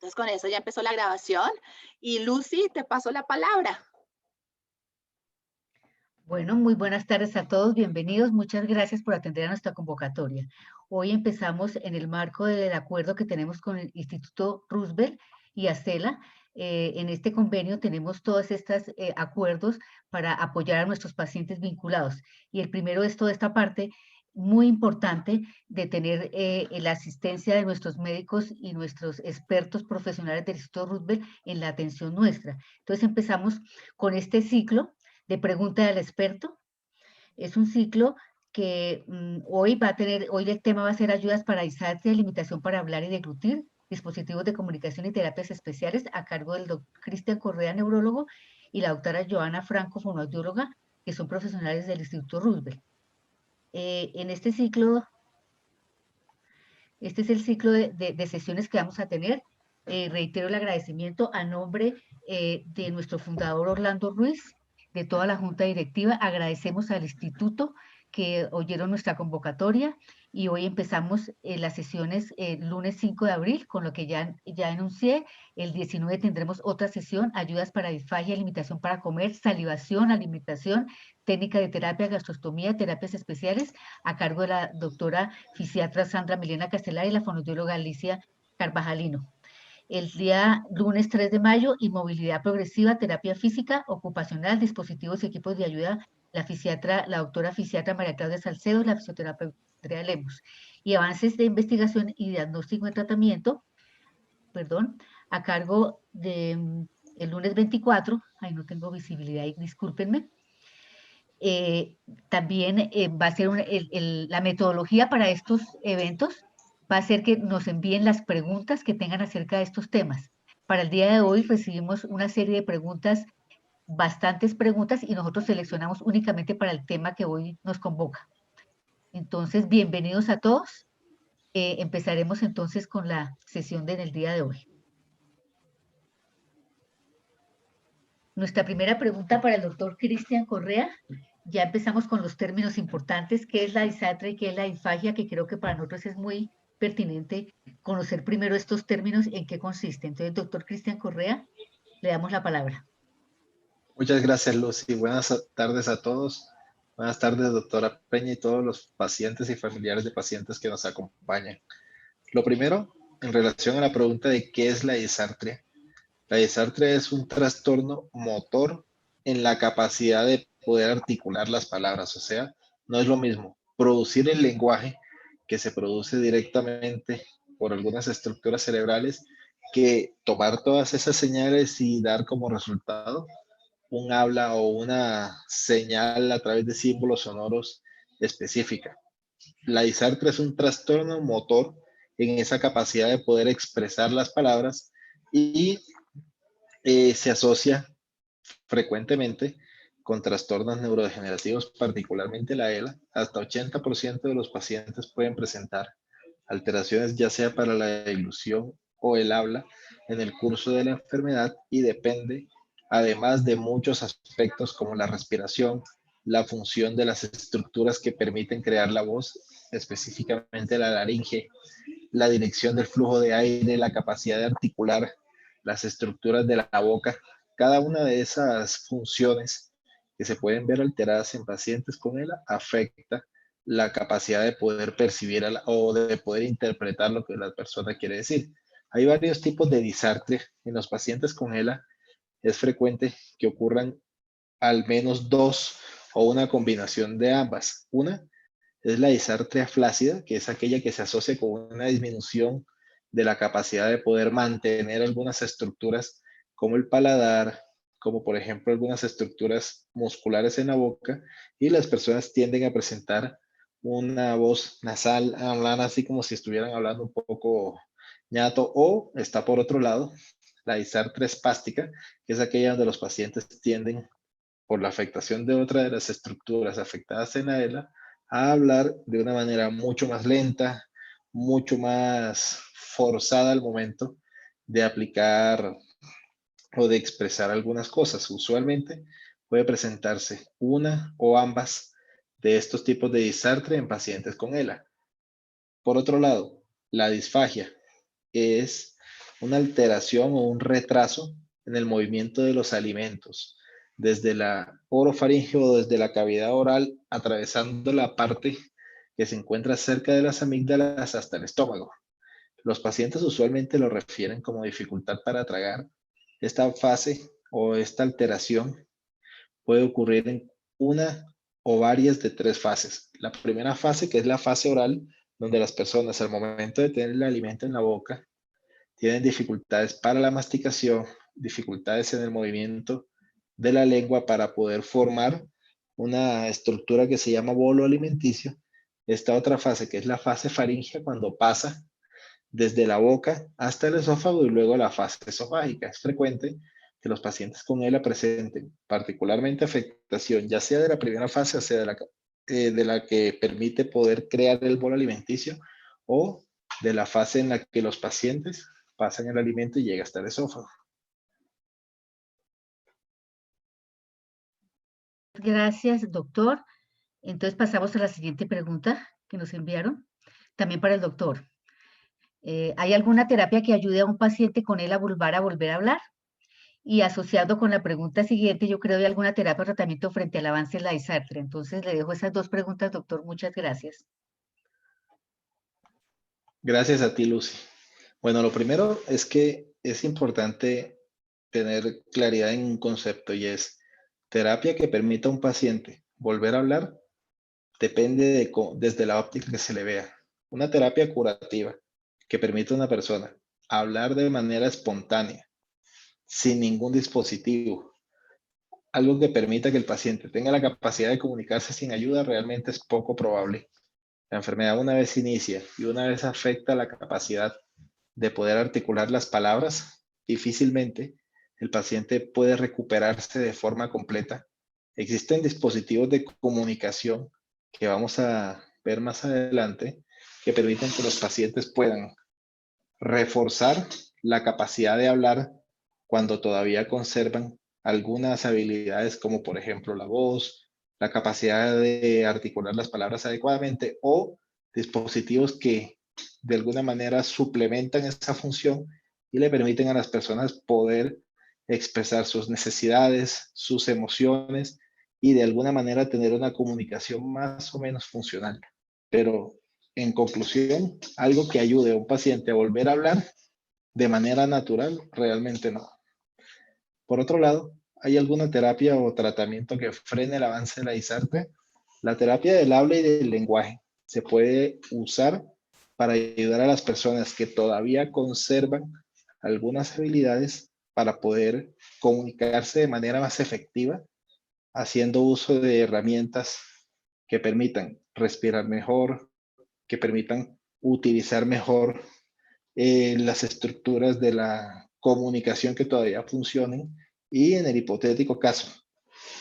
Entonces con eso ya empezó la grabación y Lucy, te paso la palabra. Bueno, muy buenas tardes a todos, bienvenidos. Muchas gracias por atender a nuestra convocatoria. Hoy empezamos en el marco del acuerdo que tenemos con el Instituto Roosevelt y ACELA. En este convenio tenemos todos estos acuerdos para apoyar a nuestros pacientes vinculados. Y el primero es toda esta parte muy importante de tener la asistencia de nuestros médicos y nuestros expertos profesionales del Instituto Roosevelt en la atención nuestra. Entonces empezamos con este ciclo de pregunta del experto. Es un ciclo que hoy el tema va a ser ayudas para disartria, limitación para hablar y deglutir, dispositivos de comunicación y terapias especiales a cargo del doctor Cristian Correa, neurólogo, y la doctora Joana Franco, fonoaudióloga, que son profesionales del Instituto Roosevelt. En este ciclo, este es el ciclo de sesiones que vamos a tener. Reitero el agradecimiento a nombre de nuestro fundador Orlando Ruiz, de toda la junta directiva. Agradecemos al instituto que oyeron nuestra convocatoria y hoy empezamos las sesiones el lunes 5 de abril, con lo que ya enuncié. El 19 tendremos otra sesión, ayudas para disfagia, limitación para comer, salivación, alimentación, técnica de terapia, gastrostomía, terapias especiales, a cargo de la doctora fisiatra Sandra Milena Castelar y la fonoaudióloga Alicia Carvajalino. El día lunes 3 de mayo, inmovilidad progresiva, terapia física, ocupacional, dispositivos y equipos de ayuda, la doctora fisiatra María Claudia Salcedo, la fisioterapeuta Andrea Lemos. Y avances de investigación y diagnóstico en tratamiento, a cargo de el lunes 24, ahí no tengo visibilidad, discúlpenme. También va a ser la metodología para estos eventos, va a ser que nos envíen las preguntas que tengan acerca de estos temas. Para el día de hoy recibimos una serie de preguntas, bastantes preguntas, y nosotros seleccionamos únicamente para el tema que hoy nos convoca. Entonces, bienvenidos a todos. Empezaremos entonces con la sesión del día de hoy. Nuestra primera pregunta para el doctor Cristian Correa. Ya empezamos con los términos importantes, qué es la disartria y qué es la disfagia, que creo que para nosotros es muy pertinente conocer primero estos términos, en qué consiste. Entonces, doctor Cristian Correa, le damos la palabra. Muchas gracias, Lucy. Buenas tardes a todos. Buenas tardes, doctora Peña, y todos los pacientes y familiares de pacientes que nos acompañan. Lo primero, en relación a la pregunta de qué es la disartria. La disartria es un trastorno motor en la capacidad de poder articular las palabras. O sea, no es lo mismo producir el lenguaje que se produce directamente por algunas estructuras cerebrales que tomar todas esas señales y dar como resultado un habla o una señal a través de símbolos sonoros específica. La disartria es un trastorno motor en esa capacidad de poder expresar las palabras y se asocia frecuentemente con trastornos neurodegenerativos, particularmente la ELA. Hasta 80% de los pacientes pueden presentar alteraciones ya sea para la deglución o el habla en el curso de la enfermedad y depende además de muchos aspectos como la respiración, la función de las estructuras que permiten crear la voz, específicamente la laringe, la dirección del flujo de aire, la capacidad de articular las estructuras de la boca. Cada una de esas funciones que se pueden ver alteradas en pacientes con ELA afecta la capacidad de poder percibir o de poder interpretar lo que la persona quiere decir. Hay varios tipos de disartria. En los pacientes con ELA es frecuente que ocurran al menos dos o una combinación de ambas. Una es la disartria flácida, que es aquella que se asocia con una disminución de la capacidad de poder mantener algunas estructuras como el paladar, como por ejemplo algunas estructuras musculares en la boca, y las personas tienden a presentar una voz nasal, hablan así como si estuvieran hablando un poco ñato, o está por otro lado la disartria espástica, que es aquella donde los pacientes tienden, por la afectación de otra de las estructuras afectadas en la ELA, a hablar de una manera mucho más lenta, mucho más forzada al momento de aplicar o de expresar algunas cosas. Usualmente puede presentarse una o ambas de estos tipos de disartria en pacientes con ELA. Por otro lado, la disfagia es una alteración o un retraso en el movimiento de los alimentos, desde la orofaringe o desde la cavidad oral, atravesando la parte que se encuentra cerca de las amígdalas hasta el estómago. Los pacientes usualmente lo refieren como dificultad para tragar. Esta fase o esta alteración puede ocurrir en una o varias de 3 fases. La primera fase, que es la fase oral, donde las personas al momento de tener el alimento en la boca tienen dificultades para la masticación, dificultades en el movimiento de la lengua para poder formar una estructura que se llama bolo alimenticio. Esta otra fase, que es la fase faríngea, cuando pasa desde la boca hasta el esófago y luego la fase esofágica. Es frecuente que los pacientes con ELA presenten particularmente afectación, ya sea de la primera fase, o sea, de la que permite poder crear el bolo alimenticio, o de la fase en la que los pacientes pasan el alimento y llega hasta el esófago. Gracias, doctor. Entonces pasamos a la siguiente pregunta que nos enviaron, también para el doctor. ¿Hay alguna terapia que ayude a un paciente con ELA vulvar a volver a hablar? Y asociado con la pregunta siguiente, yo creo que hay alguna terapia o tratamiento frente al avance de la disartria. Entonces le dejo esas dos preguntas, doctor. Muchas gracias. Gracias a ti, Lucy. Bueno, lo primero es que es importante tener claridad en un concepto, y es terapia que permita a un paciente volver a hablar depende desde la óptica que se le vea. Una terapia curativa que permita a una persona hablar de manera espontánea, sin ningún dispositivo, algo que permita que el paciente tenga la capacidad de comunicarse sin ayuda, realmente es poco probable. La enfermedad, una vez inicia y una vez afecta la capacidad de poder articular las palabras, difícilmente el paciente puede recuperarse de forma completa. Existen dispositivos de comunicación que vamos a ver más adelante que permiten que los pacientes puedan reforzar la capacidad de hablar cuando todavía conservan algunas habilidades, como por ejemplo la voz, la capacidad de articular las palabras adecuadamente, o dispositivos que de alguna manera suplementan esa función y le permiten a las personas poder expresar sus necesidades, sus emociones, y de alguna manera tener una comunicación más o menos funcional. Pero en conclusión, algo que ayude a un paciente a volver a hablar de manera natural, realmente no. Por otro lado, ¿hay alguna terapia o tratamiento que frene el avance de la disartria? La terapia del habla y del lenguaje se puede usar para ayudar a las personas que todavía conservan algunas habilidades para poder comunicarse de manera más efectiva, haciendo uso de herramientas que permitan respirar mejor, que permitan utilizar mejor las estructuras de la comunicación que todavía funcionen, y en el hipotético caso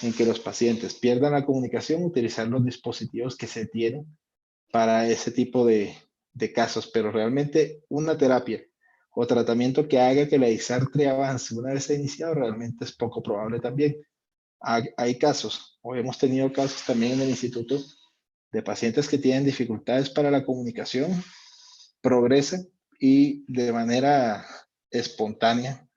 en que los pacientes pierdan la comunicación, utilizar los dispositivos que se tienen para ese tipo de casos. Pero realmente una terapia o tratamiento que haga que la disartria avance una vez iniciado, realmente es poco probable también. Hay casos, o hemos tenido casos también en el instituto, de pacientes que tienen dificultades para la comunicación, progresan y de manera espontánea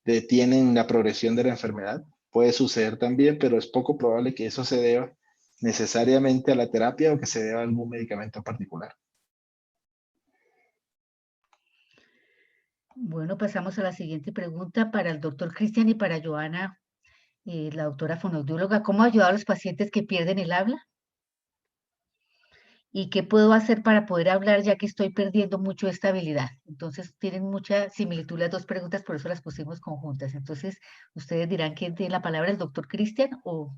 detienen la progresión de la enfermedad. Puede suceder también, pero es poco probable que eso se deba necesariamente a la terapia o que se deba a algún medicamento particular. Bueno, pasamos a la siguiente pregunta para el doctor Cristian y para Joana, la doctora fonoaudióloga. ¿Cómo ayudar a los pacientes que pierden el habla? ¿Y qué puedo hacer para poder hablar ya que estoy perdiendo mucho esta habilidad? Entonces, tienen mucha similitud las dos preguntas, por eso las pusimos conjuntas. Entonces, ustedes dirán quién tiene la palabra, el doctor Cristian o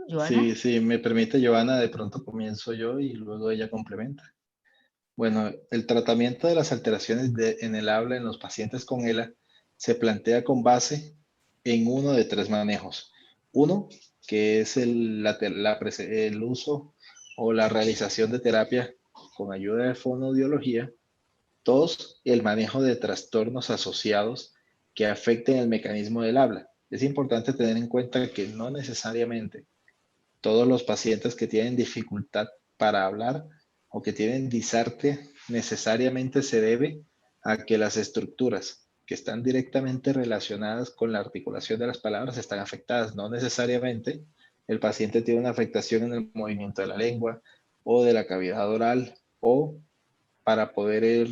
Joana. Sí, me permite, Giovanna, de pronto comienzo yo y luego ella complementa. Bueno, el tratamiento de las alteraciones en el habla en los pacientes con ELA se plantea con base en uno de 3 manejos. Uno, que es el uso o la realización de terapia con ayuda de fonoaudiología. 2, el manejo de trastornos asociados que afecten el mecanismo del habla. Es importante tener en cuenta que no necesariamente todos los pacientes que tienen dificultad para hablar o que tienen disartria necesariamente se debe a que las estructuras que están directamente relacionadas con la articulación de las palabras están afectadas. No necesariamente el paciente tiene una afectación en el movimiento de la lengua o de la cavidad oral, o para poder,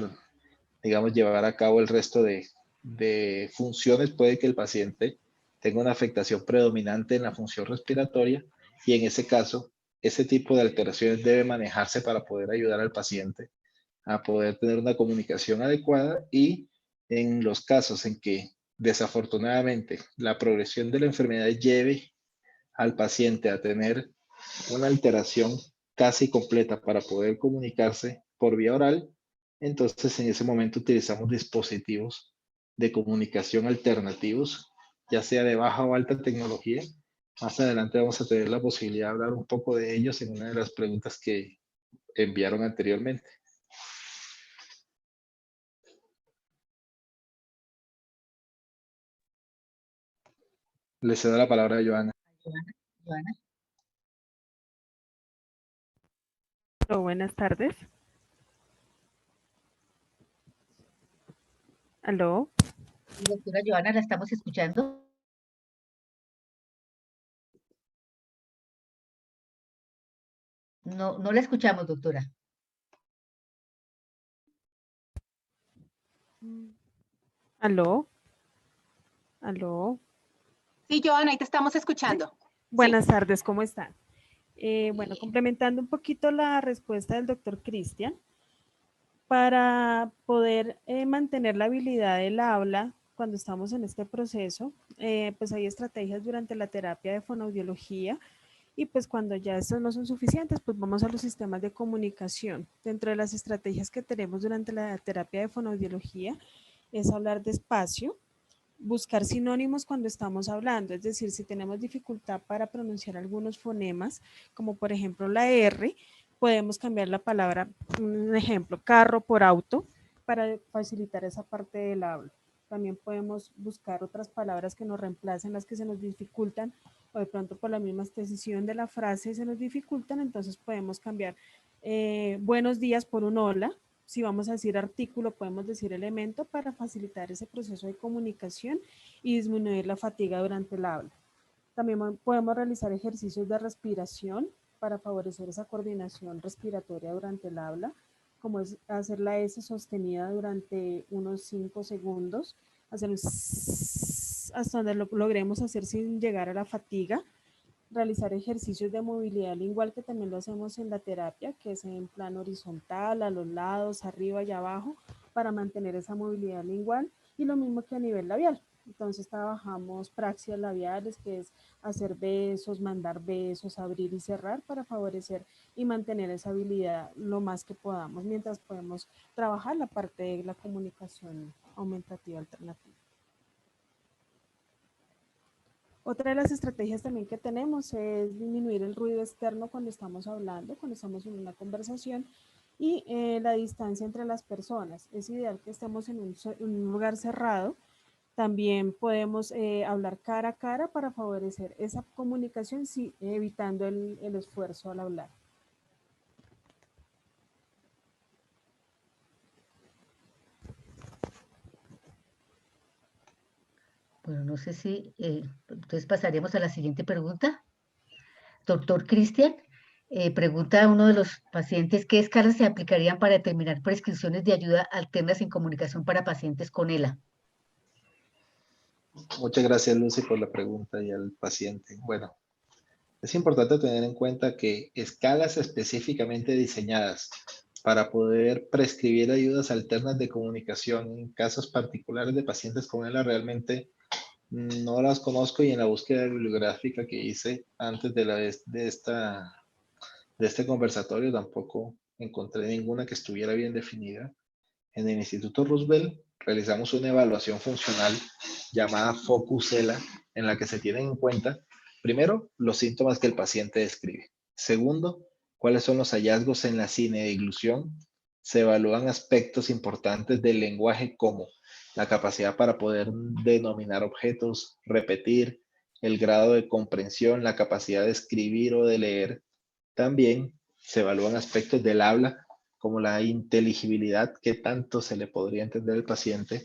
digamos, llevar a cabo el resto de funciones, puede que el paciente tenga una afectación predominante en la función respiratoria, y en ese caso, ese tipo de alteraciones debe manejarse para poder ayudar al paciente a poder tener una comunicación adecuada. Y en los casos en que desafortunadamente la progresión de la enfermedad lleve al paciente a tener una alteración casi completa para poder comunicarse por vía oral, entonces en ese momento utilizamos dispositivos de comunicación alternativos, ya sea de baja o alta tecnología. Más adelante vamos a tener la posibilidad de hablar un poco de ellos en una de las preguntas que enviaron anteriormente. Le cedo la palabra a Joana. Joana. Hola, buenas tardes. ¿Aló? Doctora Joana, ¿la estamos escuchando? No, no la escuchamos, doctora. ¿Aló? ¿Aló? Sí, Joana, ahí te estamos escuchando. Buenas tardes, ¿cómo están? Bueno, complementando un poquito la respuesta del doctor Cristian, para poder mantener la habilidad del habla cuando estamos en este proceso, pues hay estrategias durante la terapia de fonoaudiología, y pues cuando ya estos no son suficientes, pues vamos a los sistemas de comunicación. Dentro de las estrategias que tenemos durante la terapia de fonoaudiología es hablar despacio, buscar sinónimos cuando estamos hablando, es decir, si tenemos dificultad para pronunciar algunos fonemas, como por ejemplo la R, podemos cambiar la palabra, un ejemplo, carro por auto, para facilitar esa parte del habla. También podemos buscar otras palabras que nos reemplacen las que se nos dificultan, o de pronto por la misma extensión de la frase se nos dificultan, entonces podemos cambiar buenos días por un hola. Si vamos a decir artículo, podemos decir elemento, para facilitar ese proceso de comunicación y disminuir la fatiga durante el habla. También podemos realizar ejercicios de respiración para favorecer esa coordinación respiratoria durante el habla, como es hacer la S sostenida durante unos 5 segundos, hacer un hasta donde lo logremos hacer sin llegar a la fatiga. Realizar ejercicios de movilidad lingual, que también lo hacemos en la terapia, que es en plano horizontal, a los lados, arriba y abajo, para mantener esa movilidad lingual, y lo mismo que a nivel labial. Entonces trabajamos praxias labiales, que es hacer besos, mandar besos, abrir y cerrar, para favorecer y mantener esa habilidad lo más que podamos, mientras podemos trabajar la parte de la comunicación aumentativa alternativa. Otra de las estrategias también que tenemos es disminuir el ruido externo cuando estamos hablando, cuando estamos en una conversación, y la distancia entre las personas. Es ideal que estemos en un lugar cerrado. También podemos hablar cara a cara para favorecer esa comunicación, sí, evitando el esfuerzo al hablar. Bueno, no sé si, entonces pasaríamos a la siguiente pregunta. Doctor Cristian, pregunta a uno de los pacientes, ¿qué escalas se aplicarían para determinar prescripciones de ayuda alternas en comunicación para pacientes con ELA? Muchas gracias, Lucy, por la pregunta, y al paciente. Bueno, es importante tener en cuenta que escalas específicamente diseñadas para poder prescribir ayudas alternas de comunicación en casos particulares de pacientes con ELA realmente no las conozco, y en la búsqueda bibliográfica que hice antes de este conversatorio tampoco encontré ninguna que estuviera bien definida. En el Instituto Roosevelt realizamos una evaluación funcional llamada Focus ELA, en la que se tienen en cuenta, primero, los síntomas que el paciente describe. Segundo, cuáles son los hallazgos en la cinedeglución. Se evalúan aspectos importantes del lenguaje, como la capacidad para poder denominar objetos, repetir, el grado de comprensión, la capacidad de escribir o de leer. También se evalúan aspectos del habla, como la inteligibilidad, qué tanto se le podría entender al paciente,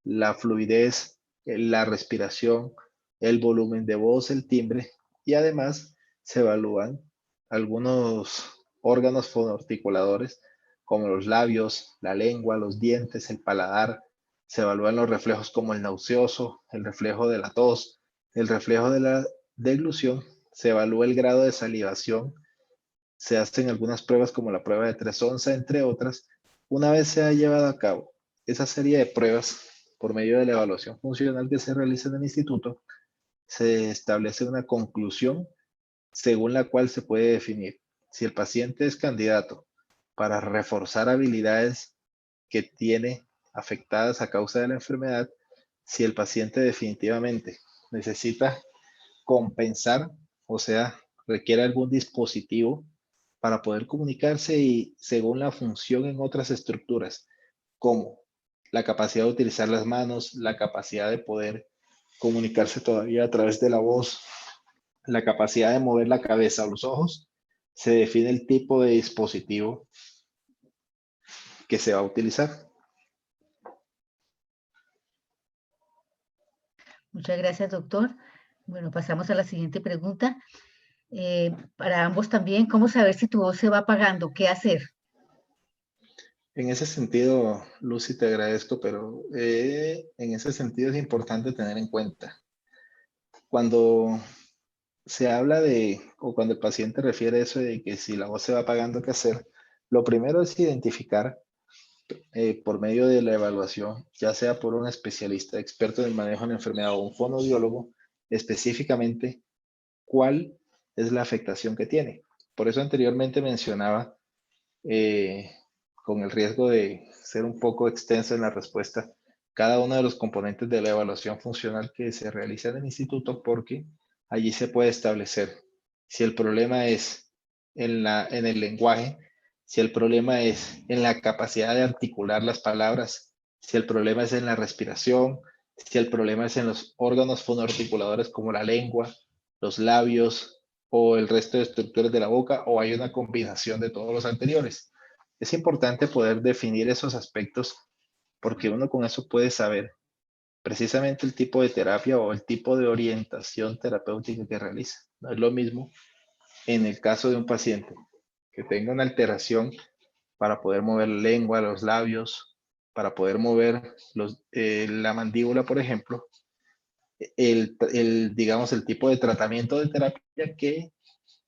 la fluidez, la respiración, el volumen de voz, el timbre, y además se evalúan algunos órganos fonoarticuladores como los labios, la lengua, los dientes, el paladar. Se evalúan los reflejos como el nauseoso, el reflejo de la tos, el reflejo de la deglución. Se evalúa el grado de salivación. Se hacen algunas pruebas como la prueba de 3-11, entre otras. Una vez se ha llevado a cabo esa serie de pruebas por medio de la evaluación funcional que se realiza en el instituto, se establece una conclusión según la cual se puede definir si el paciente es candidato para reforzar habilidades que tiene afectadas a causa de la enfermedad, si el paciente definitivamente necesita compensar, o sea, requiere algún dispositivo para poder comunicarse y según la función en otras estructuras, como la capacidad de utilizar las manos, la capacidad de poder comunicarse todavía a través de la voz, la capacidad de mover la cabeza o los ojos, se define el tipo de dispositivo que se va a utilizar. Muchas gracias, doctor. Bueno, pasamos a la siguiente pregunta. Para ambos también, ¿cómo saber si tu voz se va apagando? ¿Qué hacer? En ese sentido, Lucy, te agradezco, pero en ese sentido es importante tener en cuenta. Cuando se habla de, o cuando el paciente refiere eso de que si la voz se va apagando, ¿qué hacer? Lo primero es identificar por medio de la evaluación, ya sea por un especialista experto en el manejo de la enfermedad o un fonoaudiólogo, específicamente cuál es la afectación que tiene. Por eso anteriormente mencionaba, con el riesgo de ser un poco extenso en la respuesta, cada uno de los componentes de la evaluación funcional que se realiza en el instituto, porque allí se puede establecer si el problema es en el lenguaje, si el problema es en la capacidad de articular las palabras, si el problema es en la respiración, si el problema es en los órganos fonoarticuladores como la lengua, los labios o el resto de estructuras de la boca, o hay una combinación de todos los anteriores. Es importante poder definir esos aspectos porque uno con eso puede saber precisamente el tipo de terapia o el tipo de orientación terapéutica que realiza. No es lo mismo en el caso de un paciente que tenga una alteración para poder mover la lengua, los labios, para poder mover la mandíbula, por ejemplo, digamos, el tipo de tratamiento de terapia que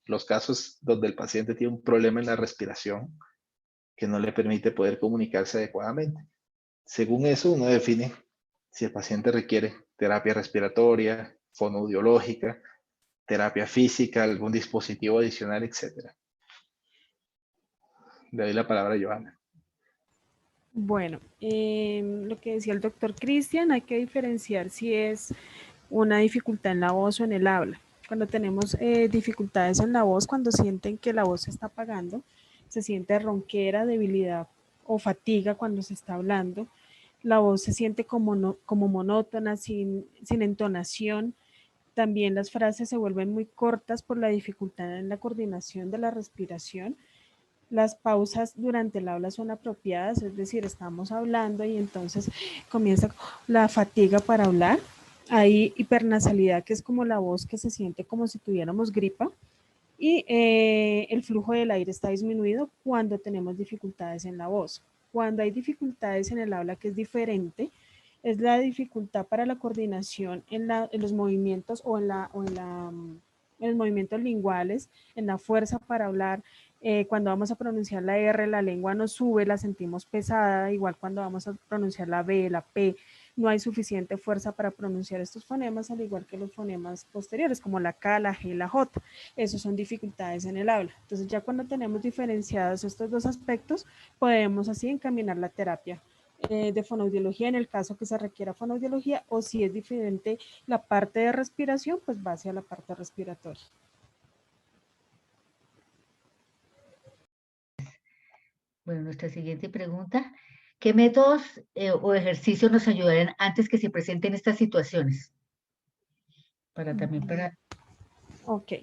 los casos donde el paciente tiene un problema en la respiración que no le permite poder comunicarse adecuadamente. Según eso, uno define si el paciente requiere terapia respiratoria, fonoaudiológica, terapia física, algún dispositivo adicional, etc. Le doy la palabra a Johanna. Bueno, lo que decía el doctor Cristian, hay que diferenciar si es una dificultad en la voz o en el habla. Cuando tenemos dificultades en la voz, cuando sienten que la voz se está apagando, se siente ronquera, debilidad o fatiga cuando se está hablando, la voz se siente como monótona, sin entonación. También las frases se vuelven muy cortas por la dificultad en la coordinación de la respiración. Las pausas durante el habla son apropiadas, es decir, estamos hablando y entonces comienza la fatiga para hablar. Hay hipernasalidad, que es como la voz que se siente como si tuviéramos gripa. Y el flujo del aire está disminuido cuando tenemos dificultades en la voz. Cuando hay dificultades en el habla, que es diferente, es la dificultad para la coordinación en los movimientos o en los movimientos linguales, en la fuerza para hablar. Cuando vamos a pronunciar la R, la lengua nos sube, la sentimos pesada, igual cuando vamos a pronunciar la B, la P, no hay suficiente fuerza para pronunciar estos fonemas, al igual que los fonemas posteriores, como la K, la G, la J. Esos son dificultades en el habla. Entonces, ya cuando tenemos diferenciados estos dos aspectos, podemos así encaminar la terapia de fonoaudiología en el caso que se requiera fonoaudiología, o si es diferente la parte de respiración, pues va hacia la parte respiratoria. Bueno, nuestra siguiente pregunta. ¿Qué métodos o ejercicios nos ayudarán antes que se presenten estas situaciones? Ok.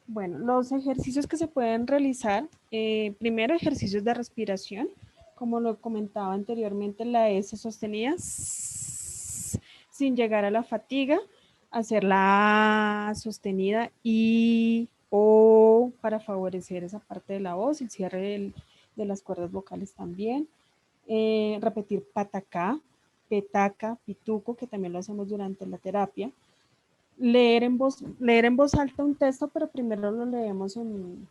Bueno, los ejercicios que se pueden realizar, primero ejercicios de respiración, como lo comentaba anteriormente, la S sostenida, sin llegar a la fatiga, hacer la A sostenida y O para favorecer esa parte de la voz, el cierre de las cuerdas vocales también. Repetir patacá, petaca, pituco, que también lo hacemos durante la terapia. Leer en voz alta un texto, pero primero lo leemos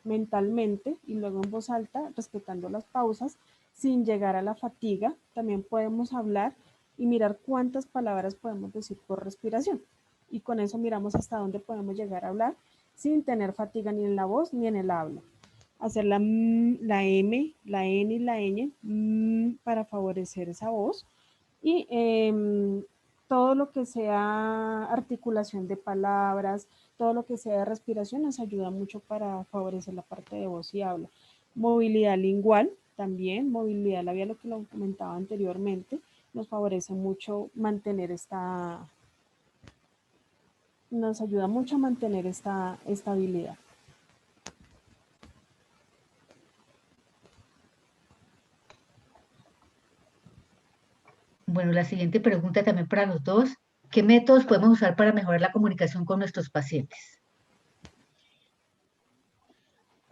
mentalmente y luego en voz alta, respetando las pausas, sin llegar a la fatiga. También podemos hablar y mirar cuántas palabras podemos decir por respiración. Y con eso miramos hasta dónde podemos llegar a hablar sin tener fatiga ni en la voz ni en el habla. Hacer la M, la N y la ñ para favorecer esa voz. Y todo lo que sea articulación de palabras, todo lo que sea de respiración nos ayuda mucho para favorecer la parte de voz y habla. Movilidad lingual también, movilidad labial, lo que lo comentaba anteriormente, nos favorece mucho mantener nos ayuda mucho a mantener esta estabilidad. Bueno, la siguiente pregunta también para los dos. ¿Qué métodos podemos usar para mejorar la comunicación con nuestros pacientes?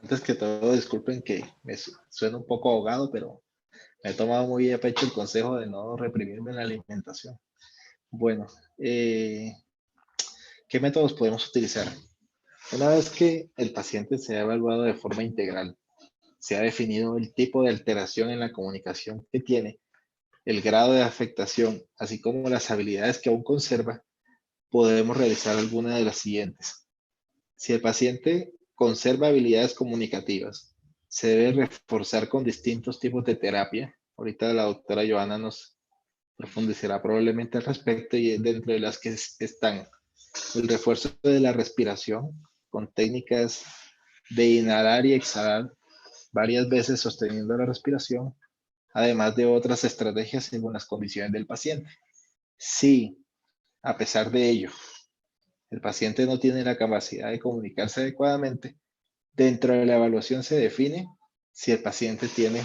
Antes que todo, disculpen que me suena un poco ahogado, pero me he tomado muy a pecho el consejo de no reprimirme en la alimentación. Bueno, ¿qué métodos podemos utilizar? Una vez que el paciente se ha evaluado de forma integral, se ha definido el tipo de alteración en la comunicación que tiene, el grado de afectación, así como las habilidades que aún conserva, podemos realizar alguna de las siguientes. Si el paciente conserva habilidades comunicativas, se debe reforzar con distintos tipos de terapia. Ahorita la doctora Joana nos profundizará probablemente al respecto y dentro de las que están el refuerzo de la respiración con técnicas de inhalar y exhalar varias veces sosteniendo la respiración, además de otras estrategias según las condiciones del paciente. Si, a pesar de ello, el paciente no tiene la capacidad de comunicarse adecuadamente, dentro de la evaluación se define si el paciente tiene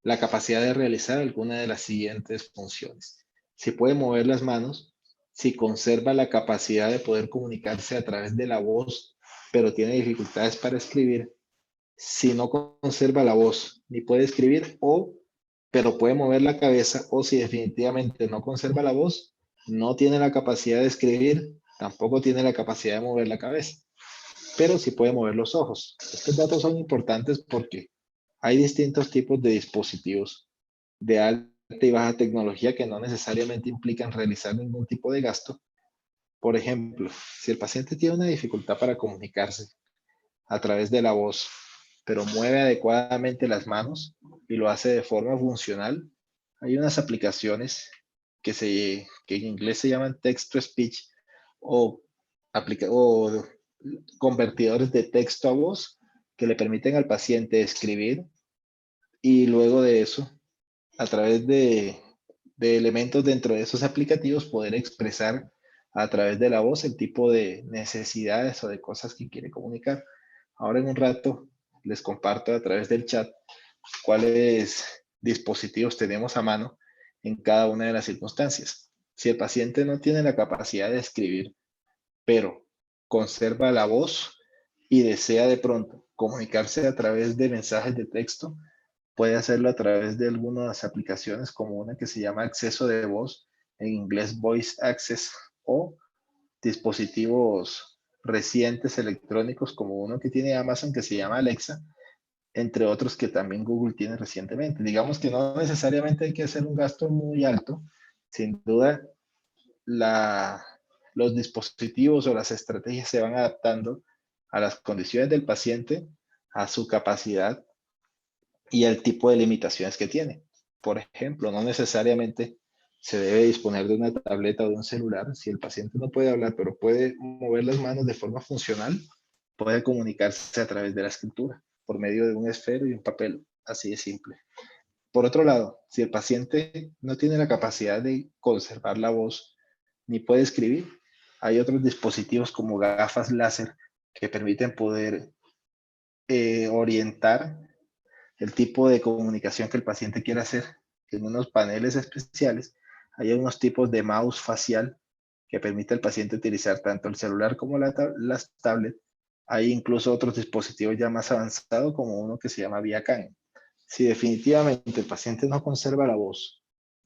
la capacidad de realizar alguna de las siguientes funciones. Si puede mover las manos, si conserva la capacidad de poder comunicarse a través de la voz, pero tiene dificultades para escribir, si no conserva la voz ni puede escribir, pero puede mover la cabeza, o si definitivamente no conserva la voz, no tiene la capacidad de escribir, tampoco tiene la capacidad de mover la cabeza, pero sí puede mover los ojos. Estos datos son importantes porque hay distintos tipos de dispositivos de alta y baja tecnología que no necesariamente implican realizar ningún tipo de gasto. Por ejemplo, si el paciente tiene una dificultad para comunicarse a través de la voz, pero mueve adecuadamente las manos y lo hace de forma funcional, hay unas aplicaciones que en inglés se llaman text-to-speech o convertidores de texto a voz que le permiten al paciente escribir y luego de eso, a través de elementos dentro de esos aplicativos, poder expresar a través de la voz el tipo de necesidades o de cosas que quiere comunicar. Ahora en un rato les comparto a través del chat cuáles dispositivos tenemos a mano en cada una de las circunstancias. Si el paciente no tiene la capacidad de escribir, pero conserva la voz y desea de pronto comunicarse a través de mensajes de texto, puede hacerlo a través de algunas aplicaciones como una que se llama acceso de voz, en inglés Voice Access, o dispositivos recientes electrónicos como uno que tiene Amazon que se llama Alexa, entre otros que también Google tiene recientemente. Digamos que no necesariamente hay que hacer un gasto muy alto. Sin duda, los dispositivos o las estrategias se van adaptando a las condiciones del paciente, a su capacidad y al tipo de limitaciones que tiene. Por ejemplo, no necesariamente se debe disponer de una tableta o de un celular. Si el paciente no puede hablar, pero puede mover las manos de forma funcional, puede comunicarse a través de la escritura, por medio de un esfero y un papel. Así de simple. Por otro lado, si el paciente no tiene la capacidad de conservar la voz ni puede escribir, hay otros dispositivos como gafas láser que permiten poder orientar el tipo de comunicación que el paciente quiera hacer en unos paneles especiales Hay unos tipos de mouse facial que permite al paciente utilizar tanto el celular como las tablets. Hay incluso otros dispositivos ya más avanzados como uno que se llama ViaCam. Si definitivamente el paciente no conserva la voz,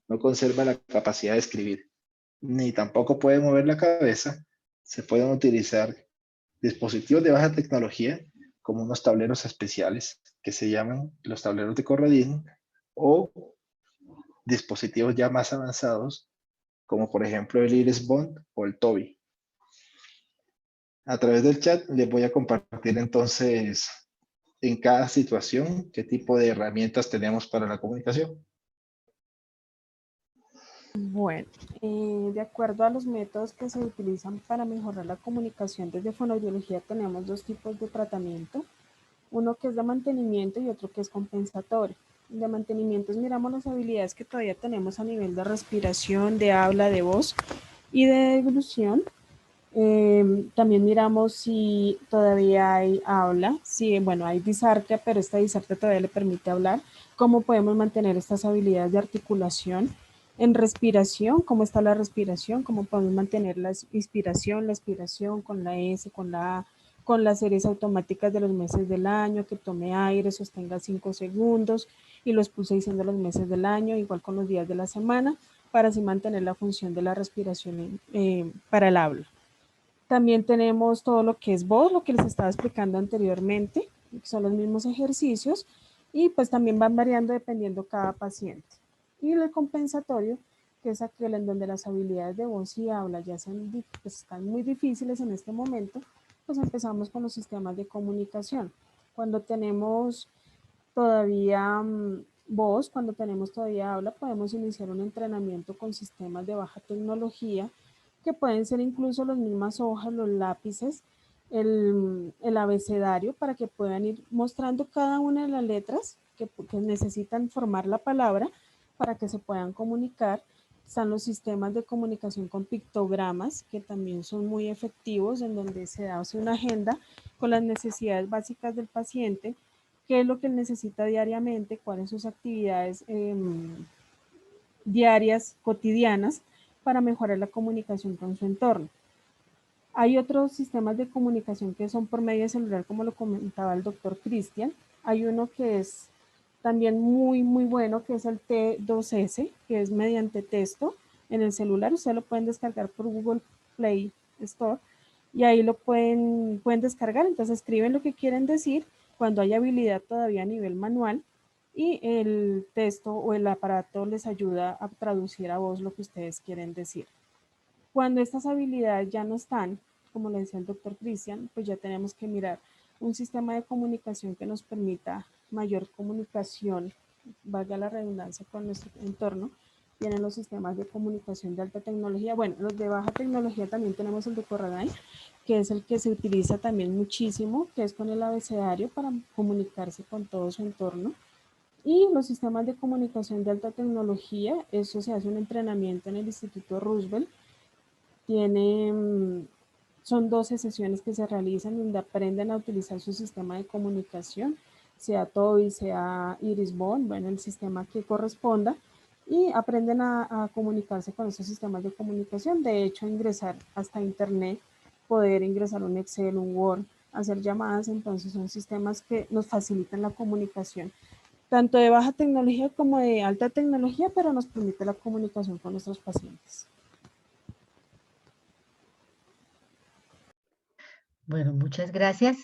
no conserva la capacidad de escribir, ni tampoco puede mover la cabeza, se pueden utilizar dispositivos de baja tecnología como unos tableros especiales que se llaman los tableros de Corradini o dispositivos ya más avanzados como por ejemplo el Iris Bond o el Tobii. A través del chat les voy a compartir entonces en cada situación qué tipo de herramientas tenemos para la comunicación. Bueno, de acuerdo a los métodos que se utilizan para mejorar la comunicación desde fonoaudiología, tenemos dos tipos de tratamiento. Uno que es de mantenimiento y otro que es compensatorio. De mantenimiento miramos las habilidades que todavía tenemos a nivel de respiración, de habla, de voz y de deglución. También miramos si todavía hay habla, si, bueno, hay disartria, pero esta disartria todavía le permite hablar. ¿Cómo podemos mantener estas habilidades de articulación? En respiración, ¿cómo está la respiración? ¿Cómo podemos mantener la inspiración, la expiración con la S, con la A, con las series automáticas de los meses del año, que tome aire, sostenga 5 segundos y lo expulse diciendo los meses del año, igual con los días de la semana, para así mantener la función de la respiración para el habla? También tenemos todo lo que es voz, lo que les estaba explicando anteriormente, que son los mismos ejercicios y pues también van variando dependiendo cada paciente. Y el compensatorio, que es aquel en donde las habilidades de voz y habla ya pues están muy difíciles en este momento, pues empezamos con los sistemas de comunicación. Cuando tenemos todavía voz, cuando tenemos todavía habla, podemos iniciar un entrenamiento con sistemas de baja tecnología, que pueden ser incluso las mismas hojas, los lápices, el abecedario, para que puedan ir mostrando cada una de las letras que necesitan formar la palabra para que se puedan comunicar. Están los sistemas de comunicación con pictogramas, que también son muy efectivos, en donde se hace una agenda con las necesidades básicas del paciente, qué es lo que él necesita diariamente, cuáles son sus actividades diarias, cotidianas, para mejorar la comunicación con su entorno. Hay otros sistemas de comunicación que son por medio de celular, como lo comentaba el doctor Cristian. Hay uno que es también muy bueno, que es el T2S, que es mediante texto en el celular. Ustedes lo pueden descargar por Google Play Store y ahí lo pueden descargar. Entonces escriben lo que quieren decir cuando hay habilidad todavía a nivel manual y el texto o el aparato les ayuda a traducir a voz lo que ustedes quieren decir. Cuando estas habilidades ya no están, como le decía el doctor Cristian, pues ya tenemos que mirar un sistema de comunicación que nos permita mayor comunicación, valga la redundancia, con nuestro entorno. Tienen los sistemas de comunicación de alta tecnología. Bueno, los de baja tecnología también tenemos el de Corradini, que es el que se utiliza también muchísimo, que es con el abecedario para comunicarse con todo su entorno. Y los sistemas de comunicación de alta tecnología, eso se hace un entrenamiento en el Instituto Roosevelt. Son 12 sesiones que se realizan donde aprenden a utilizar su sistema de comunicación, sea Tobii, sea Iris Bond, bueno, el sistema que corresponda, y aprenden a comunicarse con esos sistemas de comunicación. De hecho, ingresar hasta internet, poder ingresar un Excel, un Word, hacer llamadas, entonces son sistemas que nos facilitan la comunicación, tanto de baja tecnología como de alta tecnología, pero nos permite la comunicación con nuestros pacientes. Bueno, muchas gracias.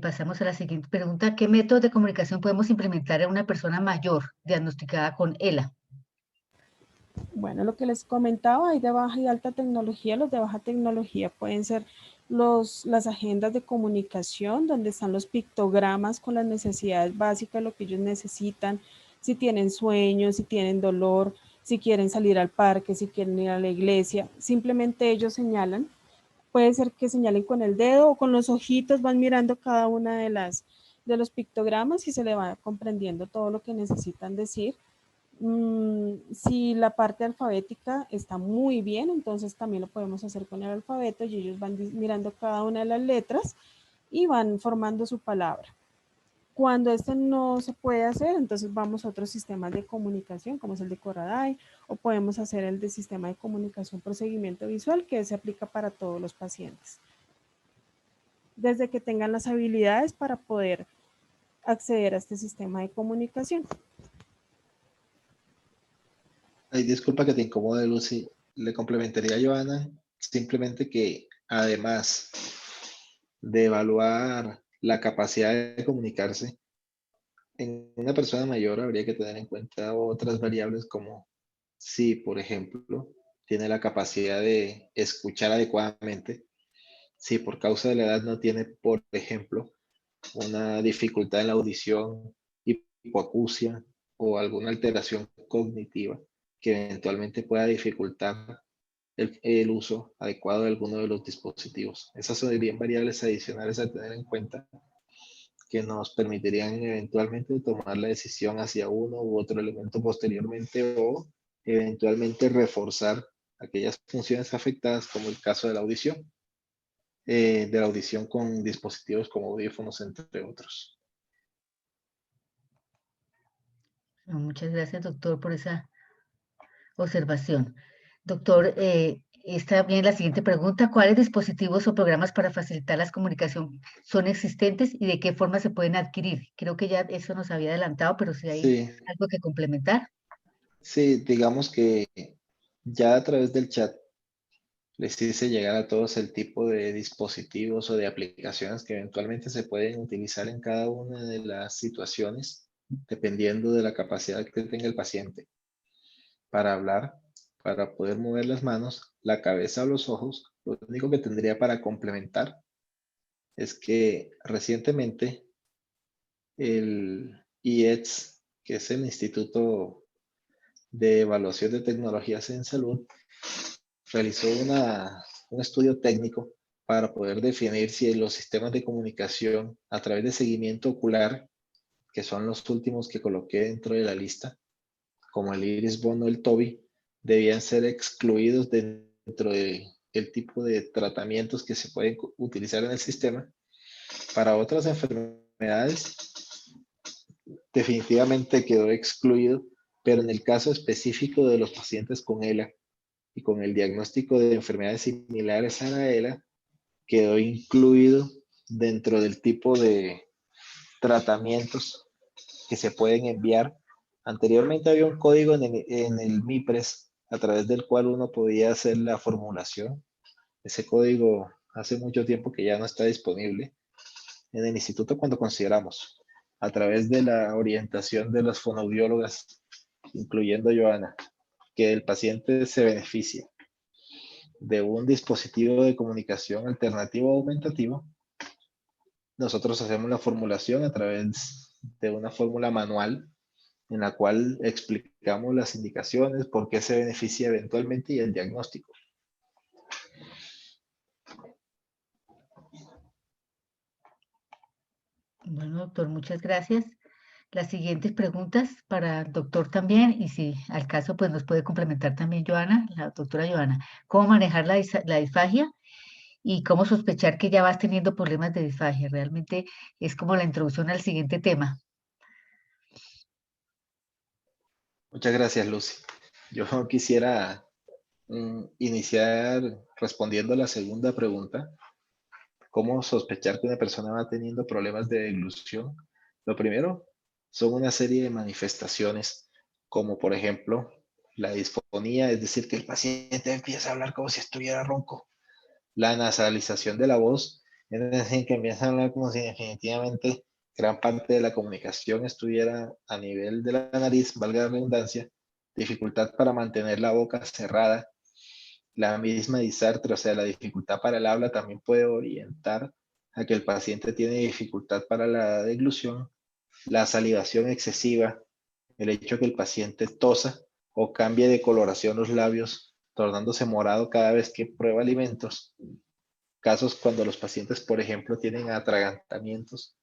Pasamos a la siguiente pregunta. ¿Qué métodos de comunicación podemos implementar en una persona mayor diagnosticada con ELA? Bueno, lo que les comentaba, hay de baja y alta tecnología. Los de baja tecnología pueden ser las agendas de comunicación, donde están los pictogramas con las necesidades básicas, lo que ellos necesitan, si tienen sueño, si tienen dolor, si quieren salir al parque, si quieren ir a la iglesia. Simplemente ellos señalan. Puede ser que señalen con el dedo o con los ojitos, van mirando cada una de los pictogramas y se le va comprendiendo todo lo que necesitan decir. Si la parte alfabética está muy bien, entonces también lo podemos hacer con el alfabeto y ellos van mirando cada una de las letras y van formando su palabra. Cuando esto no se puede hacer, entonces vamos a otros sistemas de comunicación, como es el de Coraday, o podemos hacer el de sistema de comunicación por seguimiento visual, que se aplica para todos los pacientes. Desde que tengan las habilidades para poder acceder a este sistema de comunicación. Ay, disculpa que te incomode, Lucy. Le complementaría a Joana simplemente que además de evaluar la capacidad de comunicarse, en una persona mayor habría que tener en cuenta otras variables como si, por ejemplo, tiene la capacidad de escuchar adecuadamente, si por causa de la edad no tiene, por ejemplo, una dificultad en la audición, hipoacusia o alguna alteración cognitiva que eventualmente pueda dificultar el uso adecuado de alguno de los dispositivos. Esas serían variables adicionales a tener en cuenta que nos permitirían eventualmente tomar la decisión hacia uno u otro elemento posteriormente o eventualmente reforzar aquellas funciones afectadas como el caso de la audición con dispositivos como audífonos, entre otros. Muchas gracias, doctor, por esa observación. Doctor, está bien la siguiente pregunta. ¿Cuáles dispositivos o programas para facilitar la comunicación son existentes y de qué forma se pueden adquirir? Creo que ya eso nos había adelantado, pero si hay Sí, algo que complementar. sí, digamos que ya a través del chat les hice llegar a todos el tipo de dispositivos o de aplicaciones que eventualmente se pueden utilizar en cada una de las situaciones, dependiendo de la capacidad que tenga el paciente para hablar, para poder mover las manos, la cabeza o los ojos. Lo único que tendría para complementar es que recientemente el IETS, que es el Instituto de Evaluación de Tecnologías en Salud, realizó un estudio técnico para poder definir si los sistemas de comunicación a través de seguimiento ocular, que son los últimos que coloqué dentro de la lista, como el Iris Bond o el TOBI, debían ser excluidos dentro del tipo de tratamientos que se pueden utilizar en el sistema. Para otras enfermedades, definitivamente quedó excluido, pero en el caso específico de los pacientes con ELA y con el diagnóstico de enfermedades similares a la ELA, quedó incluido dentro del tipo de tratamientos que se pueden enviar. Anteriormente había un código en el MIPRES a través del cual uno podía hacer la formulación. Ese código hace mucho tiempo que ya no está disponible en el instituto cuando consideramos, a través de la orientación de las fonoaudiólogas, incluyendo Joana, que el paciente se beneficie de un dispositivo de comunicación alternativo o aumentativo. Nosotros hacemos la formulación a través de una fórmula manual en la cual explicamos las indicaciones, por qué se beneficia eventualmente y el diagnóstico. Bueno, doctor, muchas gracias. Las siguientes preguntas para el doctor también, y si al caso, pues nos puede complementar también Joana, la doctora Joana. ¿Cómo manejar la disfagia y cómo sospechar que ya vas teniendo problemas de disfagia? Realmente es como la introducción al siguiente tema. Muchas gracias, Lucy. Yo quisiera iniciar respondiendo a la segunda pregunta. ¿Cómo sospechar que una persona va teniendo problemas de deglución? Lo primero son una serie de manifestaciones, como por ejemplo la disfonía, es decir, que el paciente empieza a hablar como si estuviera ronco. La nasalización de la voz, es decir, que empieza a hablar como si definitivamente gran parte de la comunicación estuviera a nivel de la nariz, valga la redundancia, dificultad para mantener la boca cerrada. La misma disartria, o sea, la dificultad para el habla también puede orientar a que el paciente tiene dificultad para la deglución. La salivación excesiva, el hecho de que el paciente tosa o cambie de coloración los labios, tornándose morado cada vez que prueba alimentos. Casos cuando los pacientes, por ejemplo, tienen atragantamientos,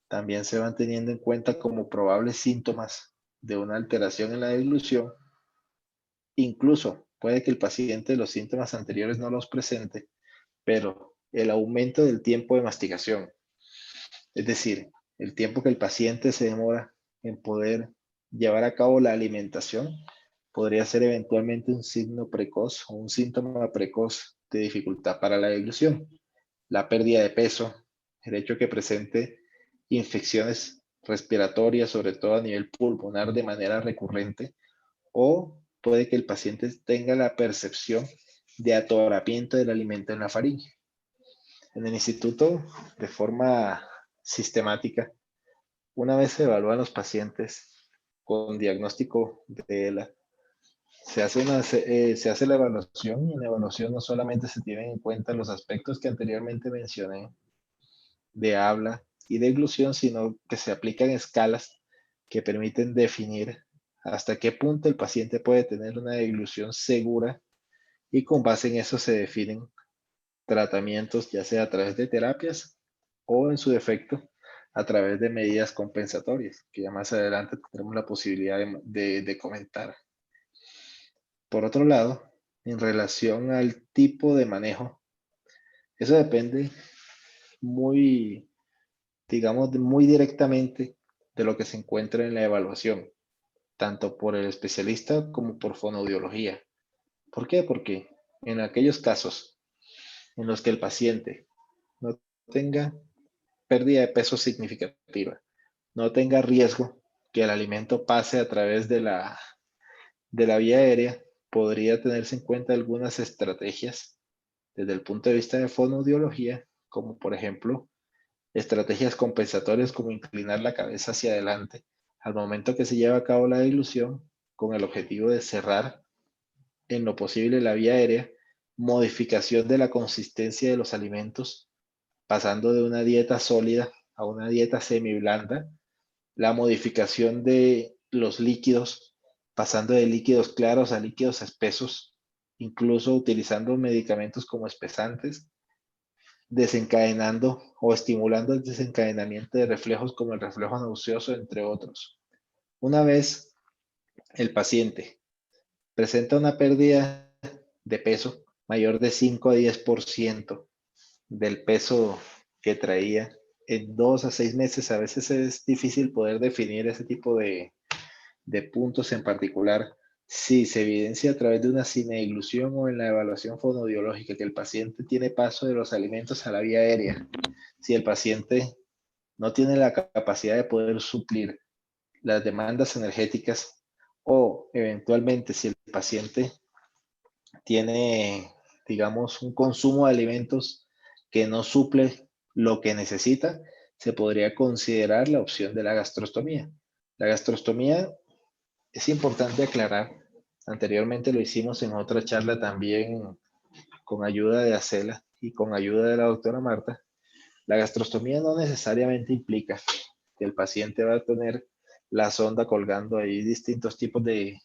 también se van teniendo en cuenta como probables síntomas de una alteración en la deglución. Incluso puede que el paciente los síntomas anteriores no los presente, pero el aumento del tiempo de masticación, es decir, el tiempo que el paciente se demora en poder llevar a cabo la alimentación podría ser eventualmente un signo precoz o un síntoma precoz de dificultad para la deglución. La pérdida de peso, el hecho que presente infecciones respiratorias, sobre todo a nivel pulmonar de manera recurrente, o puede que el paciente tenga la percepción de atoramiento del alimento en la faringe. En el instituto, de forma sistemática, una vez se evalúan los pacientes con diagnóstico de ELA, se hace la evaluación, y en la evaluación no solamente se tienen en cuenta los aspectos que anteriormente mencioné de habla y deglución, sino que se aplican escalas que permiten definir hasta qué punto el paciente puede tener una deglución segura, y con base en eso se definen tratamientos, ya sea a través de terapias o en su defecto a través de medidas compensatorias, que ya más adelante tendremos la posibilidad de comentar. Por otro lado, en relación al tipo de manejo, eso depende muy, digamos, muy directamente de lo que se encuentra en la evaluación, tanto por el especialista como por fonoaudiología. ¿Por qué? Porque en aquellos casos en los que el paciente no tenga pérdida de peso significativa, no tenga riesgo que el alimento pase a través de la vía aérea, podría tenerse en cuenta algunas estrategias desde el punto de vista de fonoaudiología, como por ejemplo estrategias compensatorias como inclinar la cabeza hacia adelante al momento que se lleva a cabo la dilución, con el objetivo de cerrar en lo posible la vía aérea, modificación de la consistencia de los alimentos, pasando de una dieta sólida a una dieta semiblanda, la modificación de los líquidos, pasando de líquidos claros a líquidos espesos, incluso utilizando medicamentos como espesantes, desencadenando o estimulando el desencadenamiento de reflejos como el reflejo nauseoso, entre otros. Una vez el paciente presenta una pérdida de peso mayor de 5 a 10% del peso que traía en 2 a 6 meses, a veces es difícil poder definir ese tipo de puntos en particular. Si se evidencia a través de una cinedeglución o en la evaluación fonoaudiológica que el paciente tiene paso de los alimentos a la vía aérea, si el paciente no tiene la capacidad de poder suplir las demandas energéticas, o eventualmente si el paciente tiene, digamos, un consumo de alimentos que no suple lo que necesita, se podría considerar la opción de la gastrostomía. La gastrostomía, es importante aclarar, anteriormente lo hicimos en otra charla también con ayuda de Acela y con ayuda de la doctora Marta. La gastrostomía no necesariamente implica que el paciente va a tener la sonda colgando. Hay distintos tipos de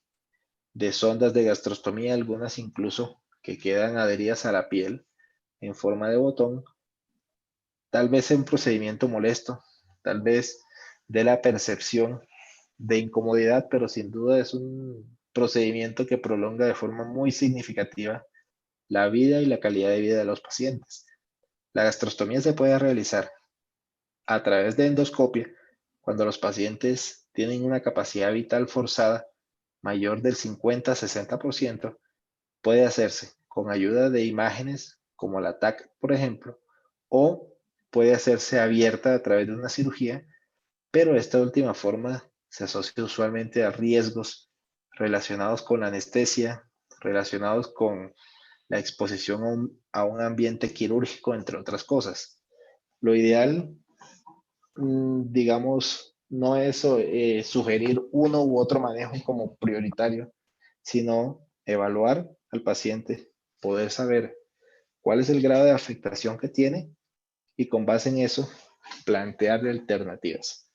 sondas de gastrostomía, algunas incluso que quedan adheridas a la piel en forma de botón. Tal vez es un procedimiento molesto, tal vez de la percepción de incomodidad, pero sin duda es un procedimiento que prolonga de forma muy significativa la vida y la calidad de vida de los pacientes. La gastrostomía se puede realizar a través de endoscopia cuando los pacientes tienen una capacidad vital forzada mayor del 50-60%, puede hacerse con ayuda de imágenes como la TAC, por ejemplo, o puede hacerse abierta a través de una cirugía, pero esta última forma se asocia usualmente a riesgos relacionados con la anestesia, relacionados con la exposición a un ambiente quirúrgico, entre otras cosas. Lo ideal, digamos, no es sugerir uno u otro manejo como prioritario, sino evaluar al paciente, poder saber cuál es el grado de afectación que tiene y con base en eso plantearle alternativas,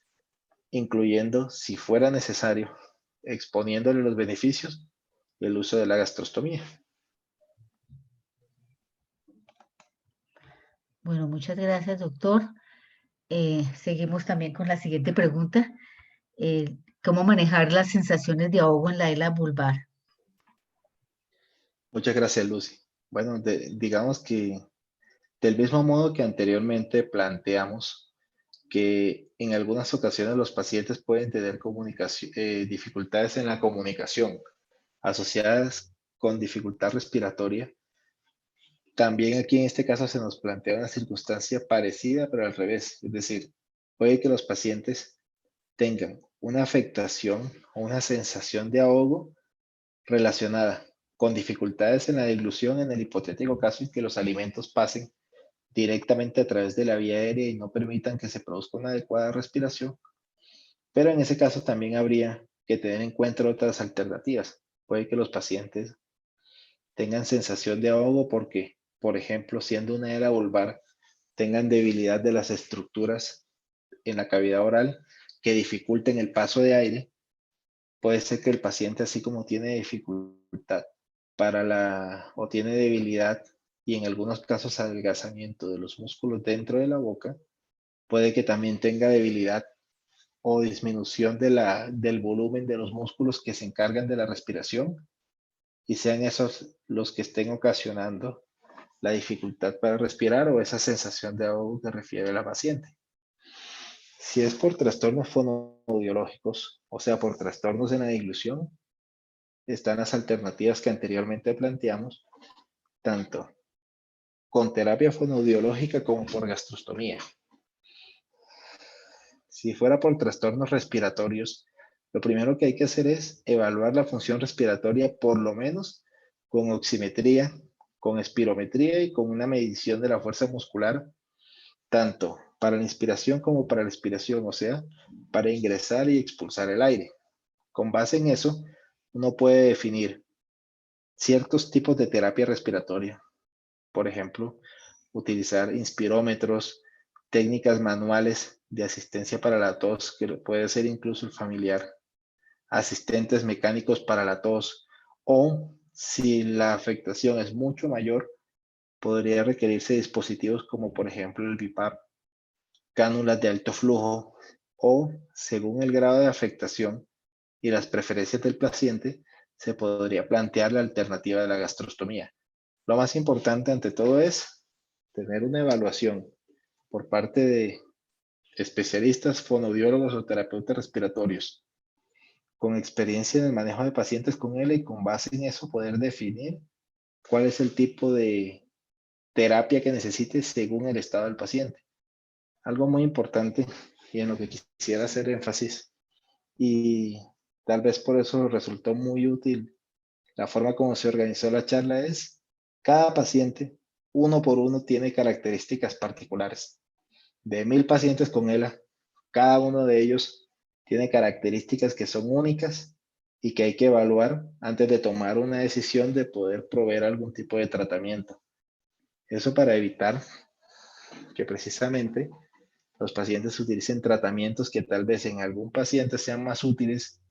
incluyendo, si fuera necesario, exponiéndole los beneficios del uso de la gastrostomía. Bueno, muchas gracias, doctor. Seguimos también con la siguiente pregunta. ¿Cómo manejar las sensaciones de ahogo en la ELA vulvar? Muchas gracias, Lucy. Bueno, digamos que del mismo modo que anteriormente planteamos que en algunas ocasiones los pacientes pueden tener dificultades en la comunicación asociadas con dificultad respiratoria. También aquí en este caso se nos plantea una circunstancia parecida, pero al revés. Es decir, puede que los pacientes tengan una afectación o una sensación de ahogo relacionada con dificultades en la deglución en el hipotético caso en que los alimentos pasen directamente a través de la vía aérea y no permitan que se produzca una adecuada respiración. Pero en ese caso también habría que tener en cuenta otras alternativas. Puede que los pacientes tengan sensación de ahogo porque, por ejemplo, siendo una era vulvar, tengan debilidad de las estructuras en la cavidad oral que dificulten el paso de aire. Puede ser que el paciente, así como tiene dificultad o tiene debilidad y en algunos casos adelgazamiento de los músculos dentro de la boca, puede que también tenga debilidad o disminución del volumen de los músculos que se encargan de la respiración y sean esos los que estén ocasionando la dificultad para respirar o esa sensación de ahogo que refiere la paciente. Si es por trastornos fonoaudiológicos, o sea, por trastornos en la deglución, están las alternativas que anteriormente planteamos, tanto con terapia fonoaudiológica como por gastrostomía. Si fuera por trastornos respiratorios, lo primero que hay que hacer es evaluar la función respiratoria por lo menos con oximetría, con espirometría y con una medición de la fuerza muscular, tanto para la inspiración como para la expiración, o sea, para ingresar y expulsar el aire. Con base en eso, uno puede definir ciertos tipos de terapia respiratoria. Por ejemplo, utilizar inspirómetros, técnicas manuales de asistencia para la tos, que puede ser incluso el familiar, asistentes mecánicos para la tos, o si la afectación es mucho mayor, podría requerirse dispositivos como por ejemplo el BiPAP, cánulas de alto flujo, o según el grado de afectación y las preferencias del paciente, se podría plantear la alternativa de la gastrostomía. Lo más importante ante todo es tener una evaluación por parte de especialistas, fonoaudiólogos o terapeutas respiratorios con experiencia en el manejo de pacientes con ELA y con base en eso poder definir cuál es el tipo de terapia que necesite según el estado del paciente. Algo muy importante y en lo que quisiera hacer énfasis y tal vez por eso resultó muy útil la forma como se organizó la charla es cada paciente uno por uno tiene características particulares. De 1000 pacientes con ELA, cada uno de ellos tiene características que son únicas y que hay que evaluar antes de tomar una decisión de poder proveer algún tipo de tratamiento. Eso para evitar que precisamente los pacientes utilicen tratamientos que tal vez en algún paciente sean más útiles,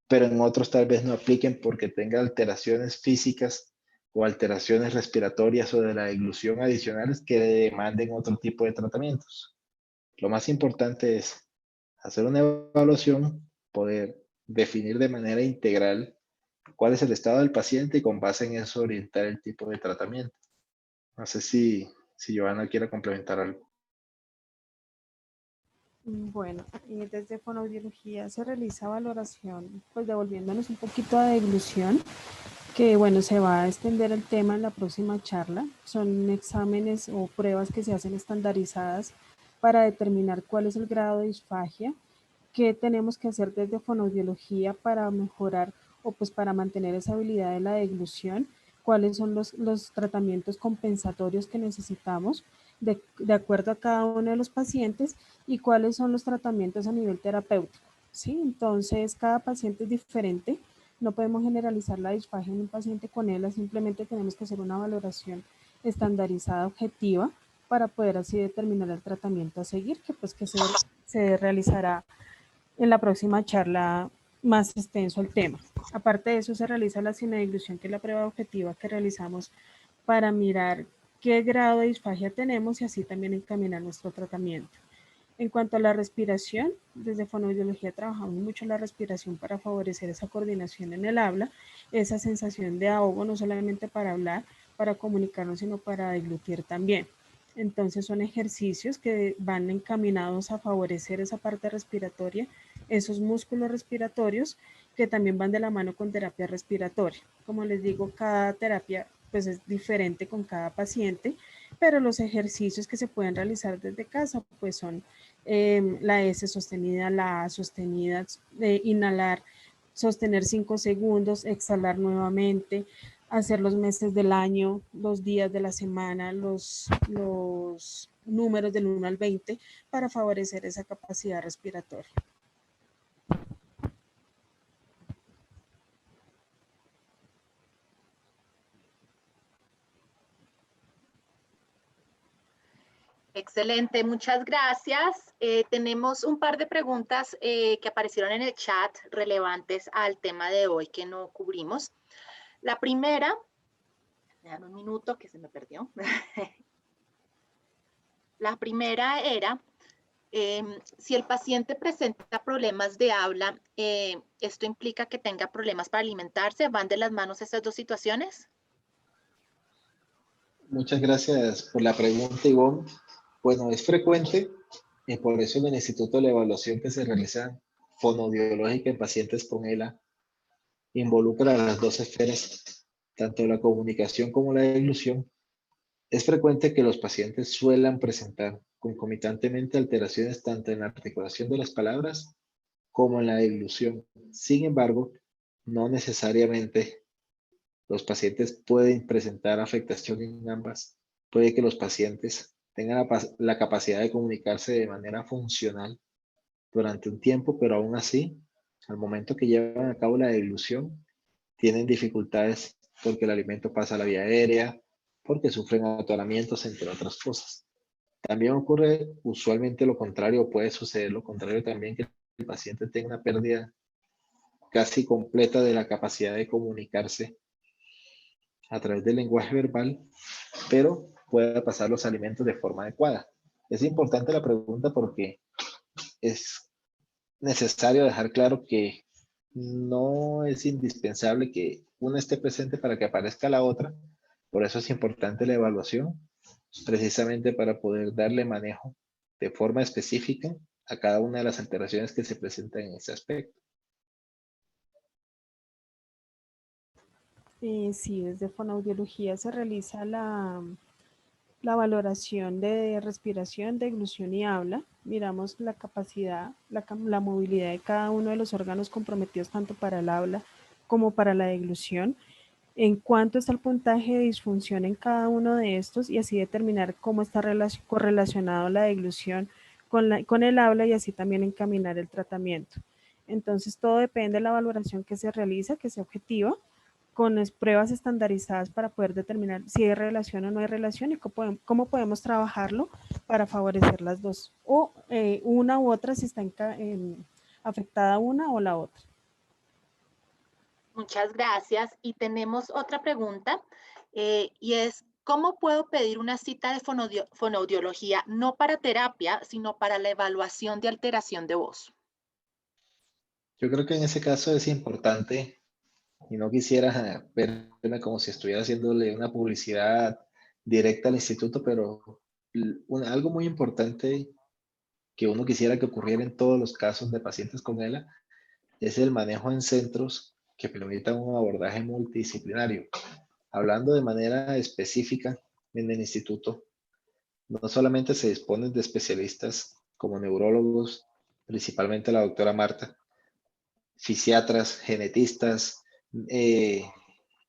pero en otros tal vez no apliquen porque tenga alteraciones físicas o alteraciones respiratorias o de la deglución adicionales que demanden otro tipo de tratamientos. Lo más importante es hacer una evaluación, poder definir de manera integral cuál es el estado del paciente y con base en eso orientar el tipo de tratamiento. No sé si Giovanna quiere complementar algo. Bueno, y desde fonoaudiología se realiza valoración, pues devolviéndonos un poquito a deglución, que bueno, se va a extender el tema en la próxima charla. Son exámenes o pruebas que se hacen estandarizadas para determinar cuál es el grado de disfagia que tenemos que hacer desde fonoaudiología para mejorar o pues para mantener esa habilidad de la deglución, cuáles son los tratamientos compensatorios que necesitamos de acuerdo a cada uno de los pacientes y cuáles son los tratamientos a nivel terapéutico. ¿Sí? Entonces, cada paciente es diferente. No podemos generalizar la disfagia en un paciente con ELA, simplemente tenemos que hacer una valoración estandarizada, objetiva, para poder así determinar el tratamiento a seguir, que pues que se realizará en la próxima charla más extenso el tema. Aparte de eso, se realiza la cinedeglución, que es la prueba objetiva que realizamos para mirar qué grado de disfagia tenemos y así también encaminar nuestro tratamiento. En cuanto a la respiración, desde fonoaudiología trabajamos mucho la respiración para favorecer esa coordinación en el habla, esa sensación de ahogo, no solamente para hablar, para comunicarnos, sino para deglutir también. Entonces son ejercicios que van encaminados a favorecer esa parte respiratoria, esos músculos respiratorios que también van de la mano con terapia respiratoria. Como les digo, cada terapia pues es diferente con cada paciente, pero los ejercicios que se pueden realizar desde casa pues son la S sostenida, la A sostenida, inhalar, sostener 5 segundos, exhalar nuevamente, hacer los meses del año, los días de la semana, los números del 1 al 20 para favorecer esa capacidad respiratoria. Excelente, muchas gracias. Tenemos un par de preguntas que aparecieron en el chat relevantes al tema de hoy que no cubrimos. La primera, me dan un minuto que se me perdió. La primera era, si el paciente presenta problemas de habla, ¿esto implica que tenga problemas para alimentarse? ¿Van de las manos estas dos situaciones? Muchas gracias por la pregunta, Ivonne. Bueno, es frecuente y por eso en el Instituto de la Evaluación que se realiza fonoaudiológica en pacientes con ELA involucra a las dos esferas, tanto la comunicación como la deglución. Es frecuente que los pacientes suelan presentar concomitantemente alteraciones tanto en la articulación de las palabras como en la deglución. Sin embargo, no necesariamente los pacientes pueden presentar afectación en ambas. Puede que los pacientes tengan la capacidad de comunicarse de manera funcional durante un tiempo, pero aún así, al momento que llevan a cabo la deglución, tienen dificultades porque el alimento pasa a la vía aérea, porque sufren atoramientos, entre otras cosas. También ocurre usualmente lo contrario, puede suceder lo contrario también, que el paciente tenga una pérdida casi completa de la capacidad de comunicarse a través del lenguaje verbal, pero pueda pasar los alimentos de forma adecuada. Es importante la pregunta porque es necesario dejar claro que no es indispensable que una esté presente para que aparezca la otra. Por eso es importante la evaluación, precisamente para poder darle manejo de forma específica a cada una de las alteraciones que se presentan en ese aspecto. Sí, desde fonoaudiología se realiza la valoración de respiración, deglución y habla. Miramos la capacidad, la movilidad de cada uno de los órganos comprometidos tanto para el habla como para la deglución, en cuánto está el puntaje de disfunción en cada uno de estos y así determinar cómo está correlacionado la deglución con el habla y así también encaminar el tratamiento. Entonces todo depende de la valoración que se realiza, que sea objetiva, con pruebas estandarizadas para poder determinar si hay relación o no hay relación y cómo podemos trabajarlo para favorecer las dos, o una u otra si está afectada una o la otra. Muchas gracias. Y tenemos otra pregunta y es, ¿cómo puedo pedir una cita de fonoaudiología no para terapia, sino para la evaluación de alteración de voz? Yo creo que en ese caso es importante, y no quisiera verme como si estuviera haciéndole una publicidad directa al instituto, pero algo muy importante que uno quisiera que ocurriera en todos los casos de pacientes con ELA es el manejo en centros que permitan un abordaje multidisciplinario. Hablando de manera específica en el instituto, no solamente se disponen de especialistas como neurólogos, principalmente la doctora Marta, fisiatras, genetistas,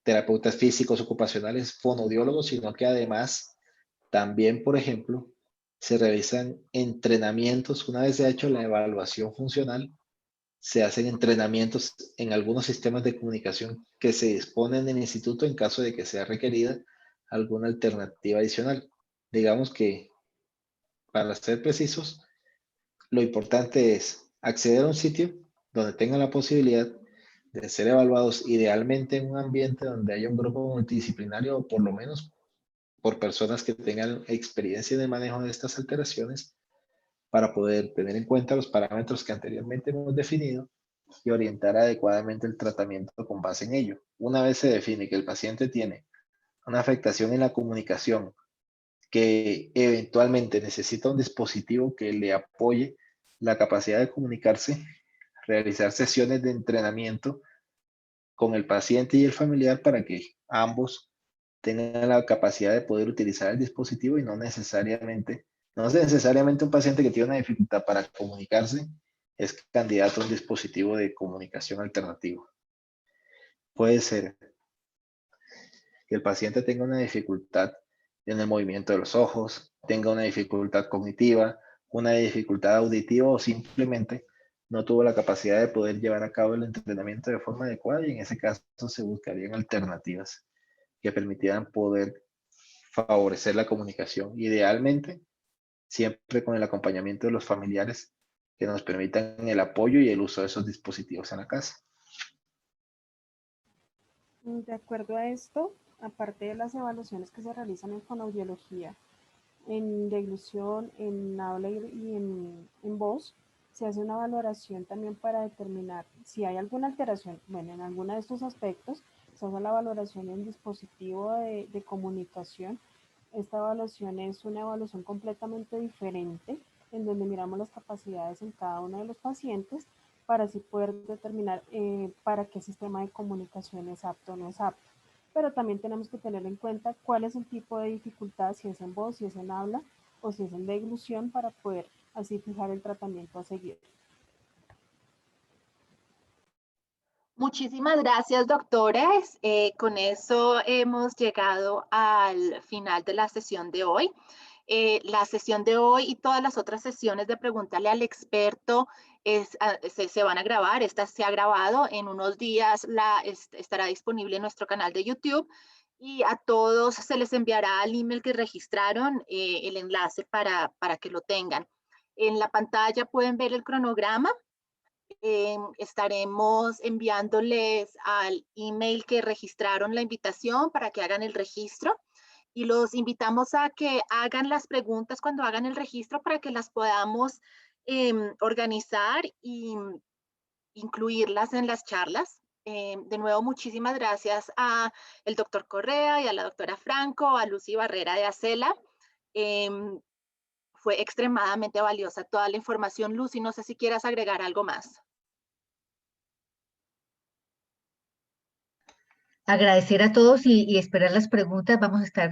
terapeutas físicos ocupacionales, fonoaudiólogos, sino que además también, por ejemplo, se realizan entrenamientos. Una vez se ha hecho la evaluación funcional, se hacen entrenamientos en algunos sistemas de comunicación que se disponen en el instituto en caso de que sea requerida alguna alternativa adicional. Digamos que, para ser precisos, lo importante es acceder a un sitio donde tengan la posibilidad de ser evaluados, idealmente en un ambiente donde haya un grupo multidisciplinario o por lo menos por personas que tengan experiencia en el manejo de estas alteraciones, para poder tener en cuenta los parámetros que anteriormente hemos definido y orientar adecuadamente el tratamiento con base en ello. Una vez se define que el paciente tiene una afectación en la comunicación que eventualmente necesita un dispositivo que le apoye la capacidad de comunicarse, realizar sesiones de entrenamiento con el paciente y el familiar para que ambos tengan la capacidad de poder utilizar el dispositivo y no necesariamente un paciente que tiene una dificultad para comunicarse es candidato a un dispositivo de comunicación alternativo. Puede ser que el paciente tenga una dificultad en el movimiento de los ojos, tenga una dificultad cognitiva, una dificultad auditiva o simplemente no tuvo la capacidad de poder llevar a cabo el entrenamiento de forma adecuada y en ese caso se buscarían alternativas que permitieran poder favorecer la comunicación. Idealmente, siempre con el acompañamiento de los familiares que nos permitan el apoyo y el uso de esos dispositivos en la casa. De acuerdo a esto, aparte de las evaluaciones que se realizan en fonoaudiología, en deglución, en habla y en voz, se hace una valoración también para determinar si hay alguna alteración. Bueno, en alguno de estos aspectos se hace la valoración en dispositivo de comunicación. Esta evaluación es una evaluación completamente diferente, en donde miramos las capacidades en cada uno de los pacientes para así poder determinar para qué sistema de comunicación es apto o no es apto. Pero también tenemos que tener en cuenta cuál es el tipo de dificultad, si es en voz, si es en habla o si es en deglución, para poder así fijar el tratamiento a seguir. Muchísimas gracias, doctores. Con eso hemos llegado al final de la sesión de hoy. La sesión de hoy y todas las otras sesiones de Pregúntale al Experto se van a grabar. Esta se ha grabado. En unos días estará disponible en nuestro canal de YouTube y a todos se les enviará al email que registraron el enlace para que lo tengan. En la pantalla pueden ver el cronograma. Estaremos enviándoles al email que registraron la invitación para que hagan el registro y los invitamos a que hagan las preguntas cuando hagan el registro para que las podamos organizar e incluirlas en las charlas. De nuevo, muchísimas gracias a el doctor Correa y a la doctora Franco, a Lucy Barrera de Acela. Fue extremadamente valiosa toda la información. Lucy, no sé si quieras agregar algo más. Agradecer a todos y esperar las preguntas. Vamos a estar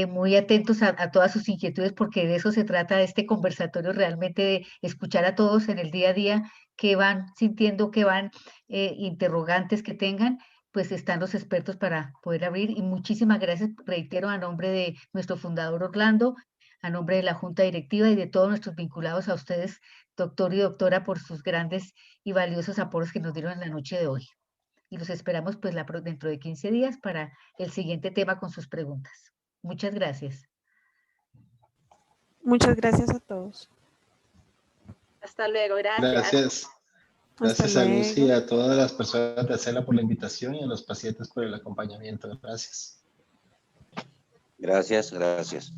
muy atentos a todas sus inquietudes porque de eso se trata este conversatorio, realmente de escuchar a todos en el día a día que van sintiendo, que van interrogantes que tengan, pues están los expertos para poder abrir. Y muchísimas gracias, reitero, a nombre de nuestro fundador Orlando, a nombre de la Junta Directiva y de todos nuestros vinculados a ustedes, doctor y doctora, por sus grandes y valiosos aportes que nos dieron en la noche de hoy. Y los esperamos pues dentro de 15 días para el siguiente tema con sus preguntas. Muchas gracias. Muchas gracias a todos. Hasta luego, gracias. Gracias. Gracias a Lucy y a todas las personas de Acela por la invitación y a los pacientes por el acompañamiento. Gracias. Gracias, gracias.